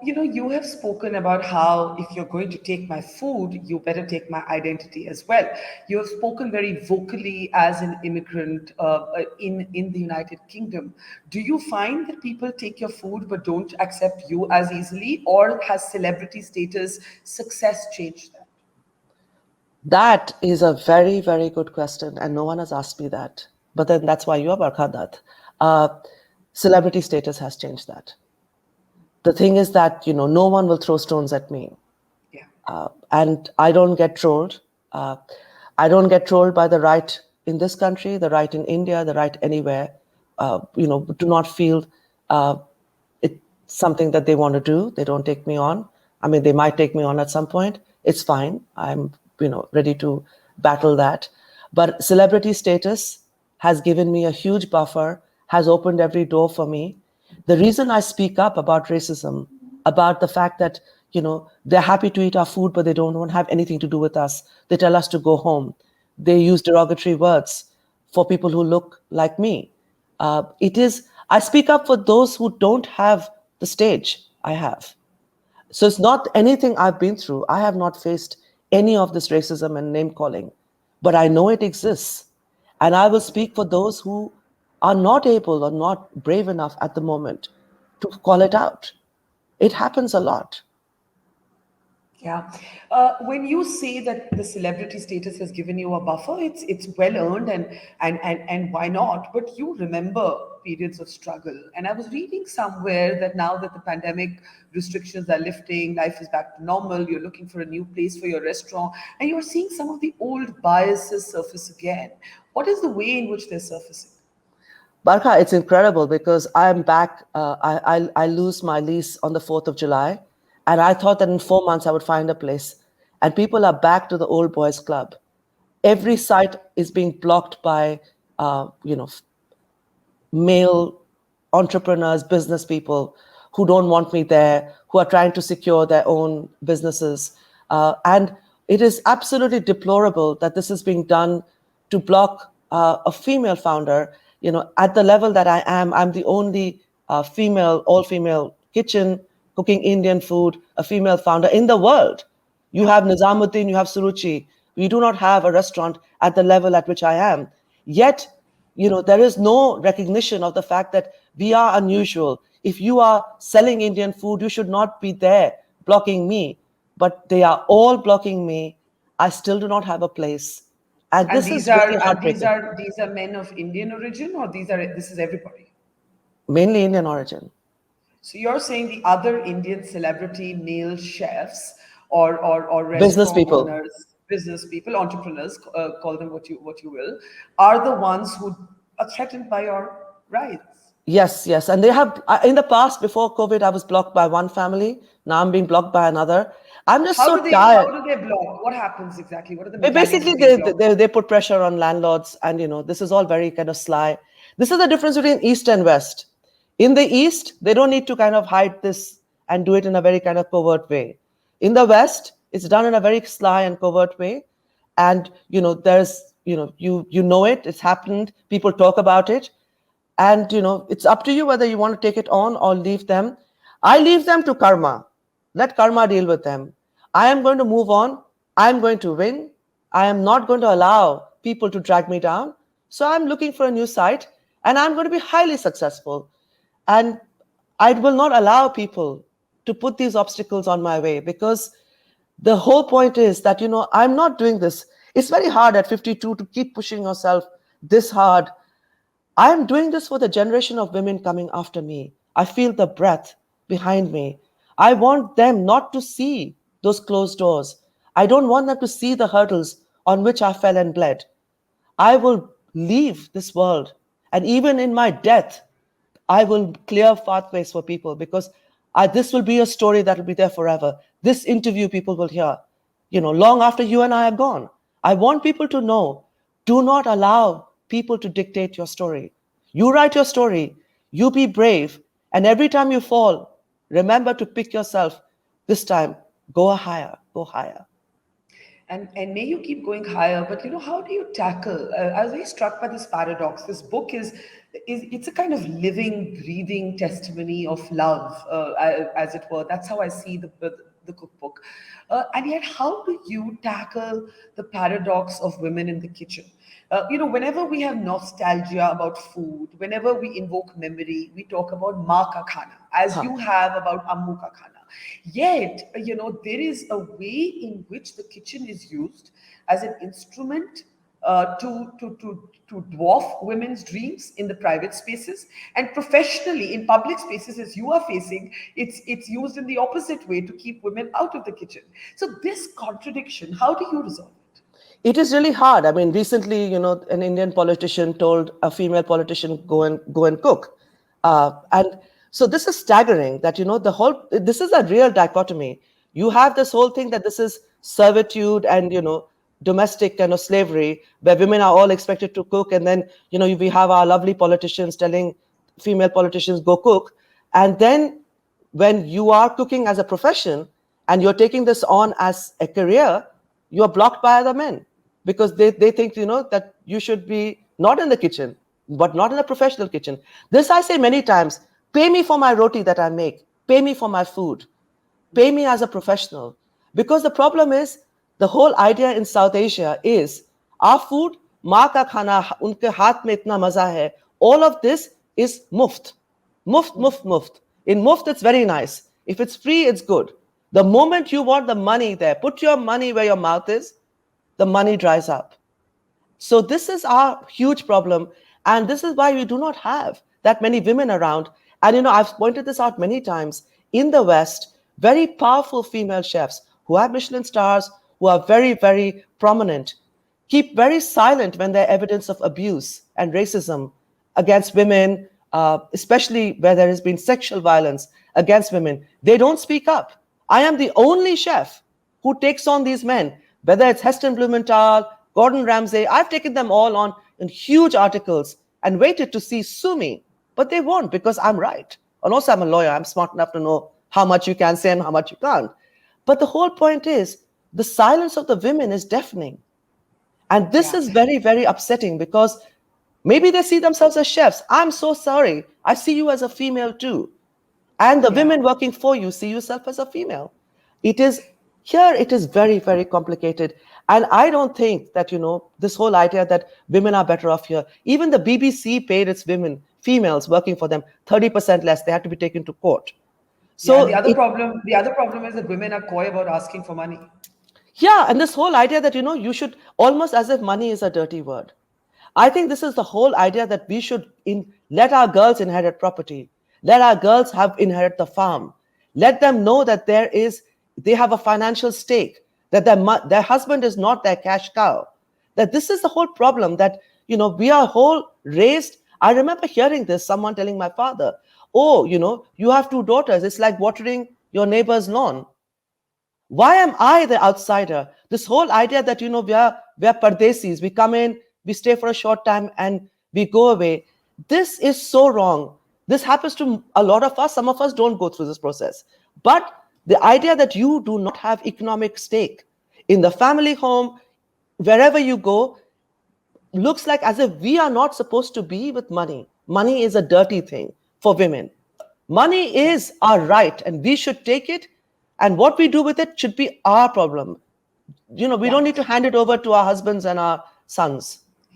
You have spoken about how if you're going to take my food, you better take my identity as well. You have spoken very vocally as an immigrant in the United Kingdom. Do you find that people take your food but don't accept you as easily, or has celebrity status success changed that? That is a very, very good question, and no one has asked me that. But then that's why you are Barkha Dutt. Uh, Celebrity status has changed that. The thing is that, no one will throw stones at me. Yeah. And I don't get trolled. Uh, I don't get trolled by the right in this country, the right in India, the right anywhere. Do not feel uh, it's something that they want to do. They don't take me on. I mean, they might take me on at some point. It's fine. I'm, ready to battle that. But celebrity status has given me a huge buffer, has opened every door for me. The reason I speak up about racism, about the fact that, they're happy to eat our food, but they don't want to have anything to do with us. They tell us to go home. They use derogatory words for people who look like me. I speak up for those who don't have the stage I have. So it's not anything I've been through. I have not faced any of this racism and name calling, but I know it exists. And I will speak for those who are not able or not brave enough at the moment to call it out. It happens a lot. Yeah. When you say that the celebrity status has given you a buffer, it's well earned and why not? But you remember periods of struggle. And I was reading somewhere that now that the pandemic restrictions are lifting, life is back to normal, you're looking for a new place for your restaurant, and you're seeing some of the old biases surface again. What is the way in which they're surfacing? Barkha, it's incredible because I'm back. I lose my lease on the 4th of July. And I thought that in 4 months I would find a place. And people are back to the old boys club. Every site is being blocked by, male entrepreneurs, business people who don't want me there, who are trying to secure their own businesses. And it is absolutely deplorable that this is being done to block a female founder. At the level that I am, I'm the only all female kitchen cooking Indian food, a female founder in the world. You have Nizamuddin, you have Suruchi. We do not have a restaurant at the level at which I am. Yet, there is no recognition of the fact that we are unusual. If you are selling Indian food, you should not be there blocking me. But they are all blocking me. I still do not have a place. And And this these is are really and these heartbreaking. are these are men of Indian origin, or this is everybody? Mainly Indian origin. So you're saying the other Indian celebrity male chefs or Business restaurant people. owners, business people, entrepreneurs, call them what you will, are the ones who are threatened by your rights. Yes, yes. And they have, in the past, before COVID, I was blocked by one family. Now I'm being blocked by another. I'm just so How tired. do they block? What happens exactly? What are the mechanics Basically, of being blocked? they put pressure on landlords, and this is all very kind of sly. This is the difference between East and West. In the East, they don't need to kind of hide this and do it in a very kind of covert way. In the West, it's done in a very sly and covert way, and there's you know it. It's happened. People talk about it, and it's up to you whether you want to take it on or leave them. I leave them to karma. Let karma deal with them. I am going to move on. I'm going to win. I am not going to allow people to drag me down. So I'm looking for a new site, and I'm going to be highly successful. And I will not allow people to put these obstacles on my way, because the whole point is that I'm not doing this. It's very hard at 52 to keep pushing yourself this hard. I'm doing this for the generation of women coming after me. I feel the breath behind me. I want them not to see those closed doors. I don't want them to see the hurdles on which I fell and bled. I will leave this world. And even in my death, I will clear pathways for people, because this will be a story that will be there forever. This interview people will hear, long after you and I are gone. I want people to know, do not allow people to dictate your story. You write your story, you be brave, and every time you fall, remember to pick yourself. This time, go higher, go higher. And may you keep going higher, but how do you tackle, I was very struck by this paradox. This book is it's a kind of living, breathing testimony of love, as it were. That's how I see the cookbook. And yet, how do you tackle the paradox of women in the kitchen? Whenever we have nostalgia about food, whenever we invoke memory, we talk about Ma ka khana, as Huh. you have about Ammu ka khana. Yet, there is a way in which the kitchen is used as an instrument to dwarf women's dreams in the private spaces, and professionally in public spaces, as you are facing, it's used in the opposite way to keep women out of the kitchen. So this contradiction, how do you resolve it? It is really hard. I mean, recently, an Indian politician told a female politician, go and cook. And so this is staggering that, this is a real dichotomy. You have this whole thing that this is servitude and, domestic kind of slavery where women are all expected to cook. And then, we have our lovely politicians telling female politicians, go cook. And then when you are cooking as a profession and you're taking this on as a career, you're blocked by other men because they think, that you should be not in the kitchen, but not in a professional kitchen. This I say many times, pay me for my roti that I make, pay me for my food, pay me as a professional. Because the problem is, the whole idea in South Asia is our food, maa ka khana, unke haath mein itna maza hai. All of this is muft. Muft, muft, muft. In muft, it's very nice. If it's free, it's good. The moment you want the money there, put your money where your mouth is, the money dries up. So this is our huge problem. And this is why we do not have that many women around. And, I've pointed this out many times. In the West, very powerful female chefs who have Michelin stars, who are very, very prominent, keep very silent when there are evidence of abuse and racism against women, especially where there has been sexual violence against women. They don't speak up. I am the only chef who takes on these men, whether it's Heston Blumenthal, Gordon Ramsay. I've taken them all on in huge articles and waited to see sue me, but they won't because I'm right. And also, I'm a lawyer. I'm smart enough to know how much you can say and how much you can't. But the whole point is the silence of the women is deafening. And this Yeah. is very, very upsetting because maybe they see themselves as chefs. I'm so sorry. I see you as a female too. And the Yeah. women working for you see yourself as a female. It is very, very complicated. And I don't think that, this whole idea that women are better off here. Even the BBC paid its females working for them 30% less. They had to be taken to court. Yeah, and the So other problem, the other problem is that women are coy about asking for money. yeah, and this whole idea that, you should almost as if money is a dirty word. I think this is the whole idea that we should let our girls inherit property, let our girls inherit the farm, let them know that they have a financial stake, that their husband is not their cash cow. That this is the whole problem that we are whole raised. I remember hearing this, someone telling my father, "Oh, you have two daughters. It's like watering your neighbor's lawn." Why am I the outsider? This whole idea that we are pardesis, we come in, we stay for a short time, and we go away. This is so wrong. This happens to a lot of us. Some of us don't go through this process. But the idea that you do not have economic stake in the family home, wherever you go, looks like as if we are not supposed to be with money. Money is a dirty thing for women. Money is our right, and we should take it. And what we do with it should be our problem. We Yeah. don't need to hand it over to our husbands and our sons.